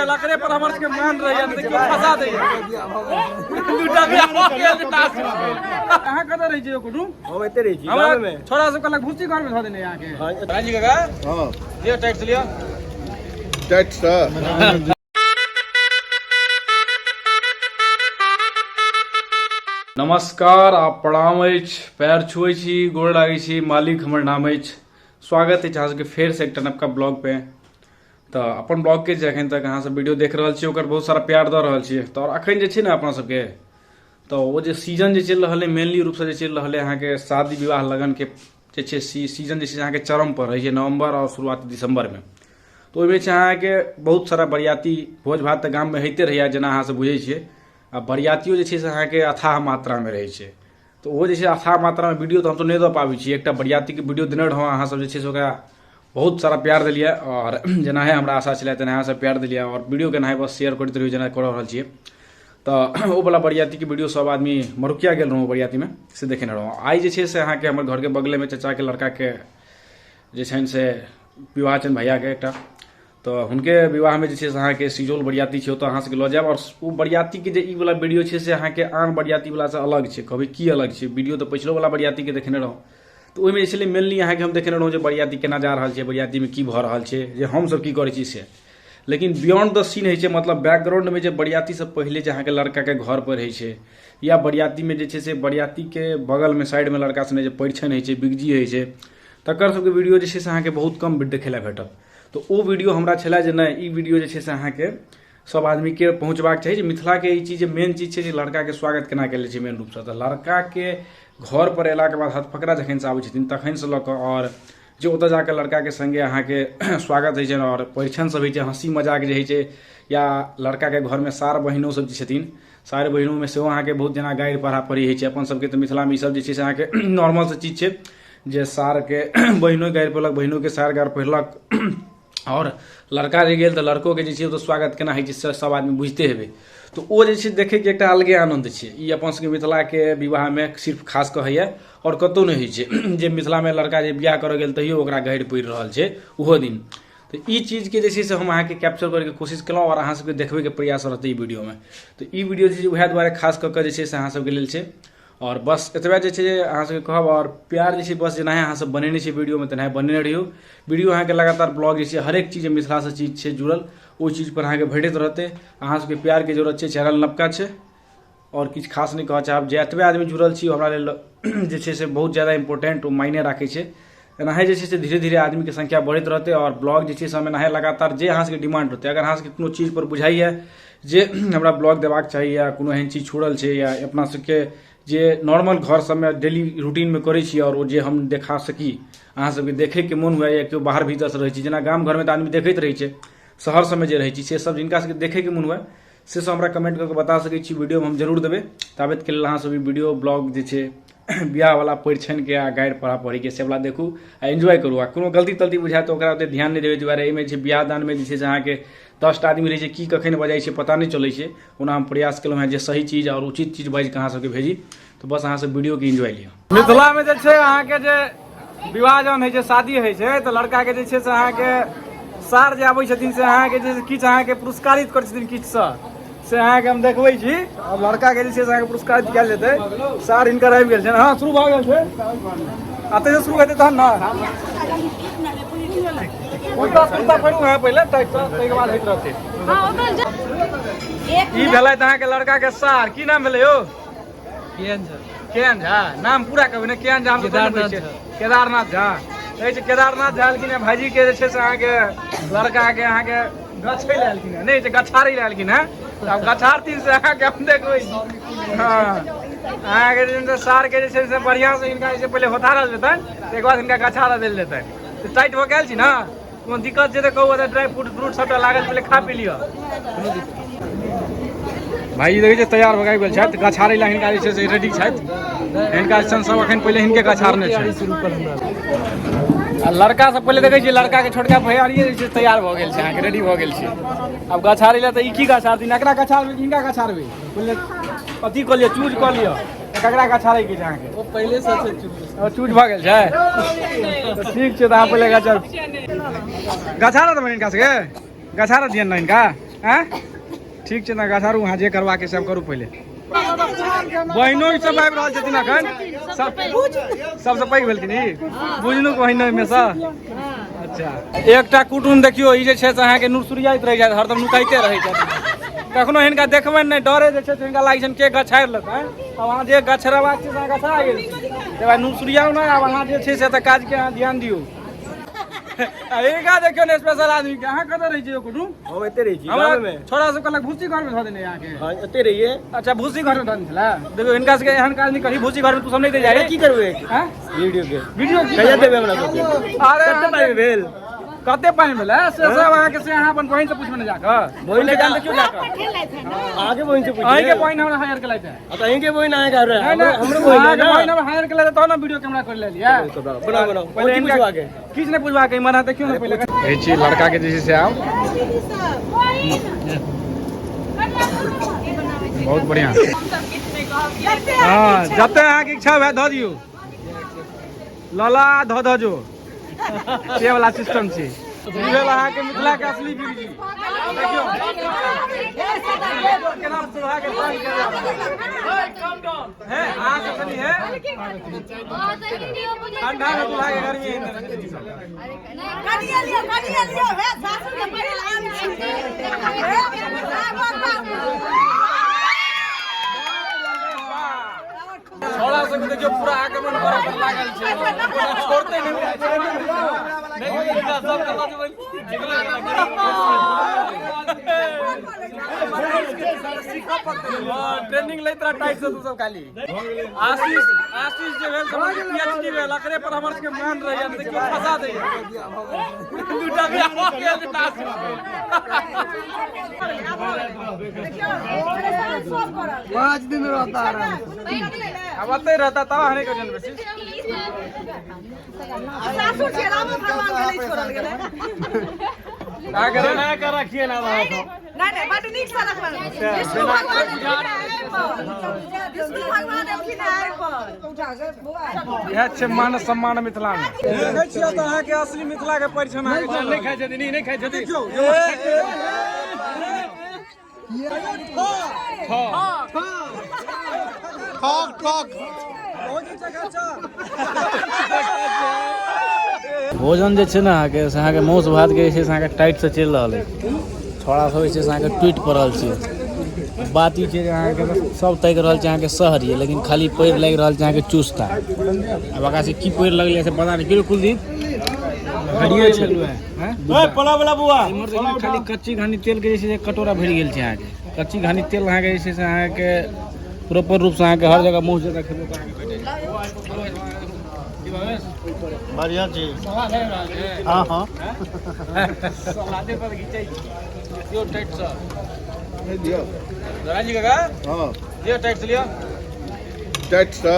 लकड़े पर हमर के मान रहे हैं देखियो फसा दे दूटा भी हो गेल टास्क कहां कत रही छै कुटु हम एते रही छी गांव में छोरा सब कहलक भूसी घर में ध देने यहां के राजी काका हां लियो टाइट से लियो टाइट सर। नमस्कार आप प्रणाम अछि पैर छुए छी गोड़ लागै छी मालिक हमर नाम अछि स्वागत अछि अहाँ सबके फेर से एकटा नवका ब्लॉग पे। तो अपन ब्लॉग के अखन तक अहाँ सब वीडियो देख रहल छी ओकर बहुत सारा प्यार दऽ रहल छी। तो अखन जे छै ने अपना सबके तो वो जे सीजन जे चलि रहल है मेनली रूप से जे चलि रहल है अहाँ के शादी विवाह लगन के जे छै सीजन जे छै अहाँ के चरम पर रहै छै नवंबर और शुरुआती दिसंबर में। तो ओहिमे छै अहाँ के बहुत सारा बरियाती भोज भात तऽ गाम में होइते रहैया जेना अहाँ सब बुझै छियै आ बरियातियों जे छै से अहाँ के अथाह मात्रा में रहै छै। तो वो जे छै अथाह मात्रा में वीडियो तो हम तो नहीं दऽ पाबै छी। एकटा बरियाती के वीडियो देने रहौं अहाँ सब जे छै से ओकरा बहुत सारा प्यार दिलियै और जेना है हमरा आशा छलै तेना अहाँ सब प्यार दिलियै और वीडियो के ना बस शेयर करैत रहियो जेना कऽ रहल छियै। तो ओ वाला बरियाती के वीडियो सब आदमी मरुकिया गेल रहौं बरियाती में से देखेने रहौं। आई जे छै से अहाँ के हमर घर के बगले में चाचा के लड़का के जे छनि से विवाह छनि भैया के एकटा। तो हुनके विवाह में जे छै से अहाँ के सिजौल बरियाती छै तो अहाँ सबके लऽ जायब और ओ बरियाती के जे ई वाला वीडियो छै से अहाँ के आन बरियाती वाला से अलग छै। कहबै की अलग छै वीडियो तो पिछलो वाला बरियाती के देखेने रहौं तो ओहिमे जे छलै मेनली अहाँ के हम देखेने रहौं जे बरियाती केना जा रहल छै बरियाती में की भऽ रहल छै जे हम सब की करै छी से। लेकिन बियॉन्ड द सीन होइ छै मतलब बैकग्राउंड में जे बरियाती सब पहले जे अहाँ के लड़का के घर पर रहै छै या बरियाती में जे छै से बरियाती के बगल में साइड में लड़का सने जे परिछन होइ छै बिगजी होइ छै तकर सबके वीडियो जे छै से अहाँ के बहुत कम देखे ला भेटत। तो ओ वीडियो हमरा छलै जे नहीं ई वीडियो जे छै से अहाँ के सब आदमी के पहुंचबाक चाही जे मिथिला के ई चीज मेन चीज छै जे लड़का के स्वागत केना कैल छै मेन रूप से। तो लड़का के घर पर एला के बाद हथफकरा जखन से आबै छथिन तखन से लऽ कऽ और जे ओतऽ जाकर लड़का के संगे अहाँ के स्वागत होइ छै और परिछन सब होइ छै हंसी मजाक जे होइ छै या लड़का के घर में सार बहिनो सब जे छथिन सार बहिनो में सेहो अहाँ के बहुत जेना गारि पढ़ा पढ़ी होइ छै। अपन सबके तऽ मिथिला में ई सब जे छै से अहाँ के नॉर्मल से चीज छै जे सार के बहिनो गारि पढ़लक बहिनो के सार गारि पढ़लक और लड़का जे गेल तऽ लड़को के जे छै तो स्वागत केना होइ छै सब आदमी बुझते हेबै। तो ओ जे छै देखे के एकटा अलगे आनंद छै ई अपन सबके मिथिला के विवाह में सिर्फ खास कऽ होइए और कतौ नहीं होइ छै जे मिथिला में लड़का जे बियाह करऽ गेल तैयो ओकरा गारि पड़ि रहल छै ओहो दिन। तो ई चीज के जे छै से हम अहाँ के कैप्चर करे के कोशिश केलहुँ और अहाँ सबके देखबे के प्रयास रहतै ई वीडियो में। तो ई वीडियो जे छै उएह दुआरे खास कऽ के जे छै से अहाँ सबके लेल छै और बस एतबे जे छै अहाँ सबके कहब और प्यार जे छै बस जेना अहाँ सब बनेने छै वीडियो में तेना बनेने रहियो। वीडियो अहाँ के लगातार ब्लॉग जे छै हरेक चीज मिथिला से चीज छै जुड़ल ओ चीज पर अहाँ के भेटैत रहतै। अहाँ सबके प्यार के जरूरत छै चैनल नवका छै और किछु खास नहीं कहऽ चाहब जे एतबे आदमी जुड़ल छी हमरा लेल जे छै से बहुत ज़्यादा इंपोर्टेंट मायने राखै छै। एनाहे जे छै से धीरे धीरे आदमी के संख्या बढ़ैत रहतै और ब्लॉग जे छै से हम एनाहे लगातार जे अहाँ सबके डिमांड रहतै अगर अहाँ सबके कोनो चीज पर बुझाइए जे हमरा ब्लॉग देबाक चाही या कोनो एहन चीज छोड़ल छै या अपना सबके जे नॉर्मल घर सब में डेली रूटीन में करै छी और जे हम देखा सकी अहाँ सबके देखे के मन हुए या केओ बाहर भीतर से रहै छी जेना गाम घर में तऽ आदमी देखैत रहै छै शहर सब में जे रहै छी से सब जिनका सबके देखे के मन हुए से सब हमरा कमेंट करके बता सकै छी वीडियो में हम जरूर देबै। ताबत के लेल अहाँ सब ई वीडियो ब्लॉग जे छै बियाह वाला परिछन के आ गाइड पढ़ा पढ़ी के से वाला देखू आ एंजॉय करू आ कोनो गलती तलती बुझाय तो ओकरा ओते ध्यान नहीं देबै दुआरे एहिमे छै बियाह दान में जे छै से अहाँ के 10टा आदमी रहै छै की कखन बजाइ छै पता नहीं चलै छै। ओना हम प्रयास केलहुँ हैं जे सही चीज और उचित चीज बाजि के अहाँ सबके भेजी तो बस अहाँ सब वीडियो के एंजॉय लिअ। मिथिला में जे छै अहाँ के जे विवाह जहन होइ छै शादी होइ छै तो लड़का के जे छै से अहाँ के सार जे आबै छथिन से अहाँ के जे किछु अहाँ के पुरस्कारित करै छथिन किछु से अहाँ के हम देखबै छी और लड़का के जे छै से अहाँ के पुरस्कारित कयल जेतै। सार हिनकर आबि गेल छै हाँ शुरू भऽ गेल छै अतै से शुरू हेतै तहन ना कुर्ता कुर्ता पहिरू है पहिले ताहि के बाद होइत रहतै। ई भेलै अहाँ के लड़का के सार की नाम भेलै यौ केहन झा नाम पूरा कहबै ने केहन झा केदारनाथ झा कहै छै केदारनाथ झा एलखिन भाईजी के जे छै से अहाँ के लड़का के अहाँ के गछै ले एलखिन नहीं छै गछारी ले एलखिन है अब गछारती से अहाँ के हम देखबै हाँ अहाँ के सार के जे छै से बढ़िया से हिनका जे छै पहिले होथारल जेतनि एक बाद हिनका गछारा देल जेतनि तो टाइट भऽ गेल छी ना कोनो दिक्कत छै तऽ कहू ड्राई फ्रूट सबटा लागल पहिले खा पी लिअ। भाई देखै छै तैयार भऽ गेल छथि गछारै ला हिनका जे छै से रेडी छथि हिनका सब अखन पहिले हिनके गछारने छै आ लड़का से पहिले देखै छियै लड़का के छोटका भैयारिये जे छै तैयार भऽ गेल छै अहाँ के रेडी भऽ गेल छै। अब गछारै ला तऽ ई की गछारथिन एकरा गछारबै हिनका गछारबै पहिले अथी कऽ लिअ चूज कऽ लिअ ककरा गछारै के छै अहाँ के ओ पहिले से चूज भऽ गेल छै तऽ ठीक छै तऽ अहाँ पहिले गछार गछारा देबै हिनका सबके गछारा दियन ने हिनका हैं ठीक छै ना गठारू वहाँ जे करवा के सब करू पहले बहिनो ई सब आबि रहल छथिन अखन सबसे पैघ भेलखिन ई बुझनु बहिनो में से अच्छा एकटा कुटुम देखियो ई जे छै से अहाँ के नुरसुरियाइत रह जाय हरदम नुकाइते रहै छथिन कखनो हिनका देखबनि नहि डरे जे छै से हिनका लागै छनि के गछाड़ि लेतै अब अहाँ जे गछरेबाक छै से अहाँ गछरा गेल जे भाइ नुरसुरियाउ नहि आब अहाँ जे छै से तऽ काज के अहाँ ध्यान दियौ इनका देखियो ने स्पेशल आदमी के अहाँ कतऽ रहै छियै कुटुम हम एते रही छी गांव में छोरा सब कहलक भूसी घर में धऽ देने अहाँ के हां एते रहिए अच्छा भूसी घर में धऽ देने छला देखियो इनका सबके एहन काज नहीं करी भूसी घर में तू सब नहीं दे जाए की करबे हैं वीडियो कहिया देबे हमरा सबके अरे कते पाई भेल कते पानी भेल से सब अहाँ के से अहाँ अपन बहिन से पूछबे न जाकर बहिन के जान देखियो जाकर आगे बहिन से पूछिए अहीं के बहिन हमरा हायर के लाइते अब अहीं के बहिन आए कर रहे हमरो बहिन है बहिन हमरा हायर के लाइते तो ना वीडियो कैमरा कर ले लिया बनाओ पहले पूछवा के किछ नहीं पूछवा के मना देखियो ना पहले ए छी लड़का के जैसे से आओ बहुत बढ़िया हां जते अहाँ के इच्छा है ध दियो लला ध जो ये वाला सिस्टम छै भेल अहाँ के मिथिला के असली गिरजी देखियो केना सुहा के पानी के कम डाउन है आ के चली है ठंडा में दुल्हा के घर में कनिया लियो है सासुर के पहिल आम छोड़ा सब देखियो पूरा आगमन करे पर लागल छै छोड़ते नहीं सब ट्रेनिंग लैत रहा टाइट से तू सब खाली आशीष जे भेल समझ पीएचडी भेल एकरे पर हमर के मान रहै त क्यों फंसा दे दूटा भी आ गेल पांच दिन रहता आराम अब अते रहता तब हने के जन बेसी सासुर के राम भगवान के नहीं छोड़ल गेलै का करे ना कर रखिए ना वहां तो नहीं बड नीक से रखल विष्णु भगवान एलखिन आइ पर यह छै मान सम्मान मिथिला में देखै छियै त अहाँ के असली मिथिला के परिचय अहाँ के नहीं खाइ छथिन नहीं खाइ छथिन भोजन जे छै ने अहाँके माउस भात के जे छै से अहाँके टाइट से चलि रहल है छोड़ा सब जे छै से अहाँके टूटि पड़ल छै बात ई छै जे अहाँके सब ताकि रहल छै अहाँके शहर लेकिन खाली पैर लागि रहल छै अहाँके चुस्ता अब आगा से की पैर लगलै से पता नहीं बिल्कुल दी घड़िए छलु है ओए पला वाला बुआ खाली कच्ची घानी तेल के जे छै से कटोरा भरि गेल छै अहाँके कच्ची घानी तेल अहाँके जे छै से अहाँके प्रॉपर रूप से अहाँके हर जगह मुंह जगह खेबो त अहाँके भेटै बढ़िया चीज हां हां सलादे पर घिचै दियो टाइट से नहीं दियो राजी काका हां दियो टाइट से लियो टाइट से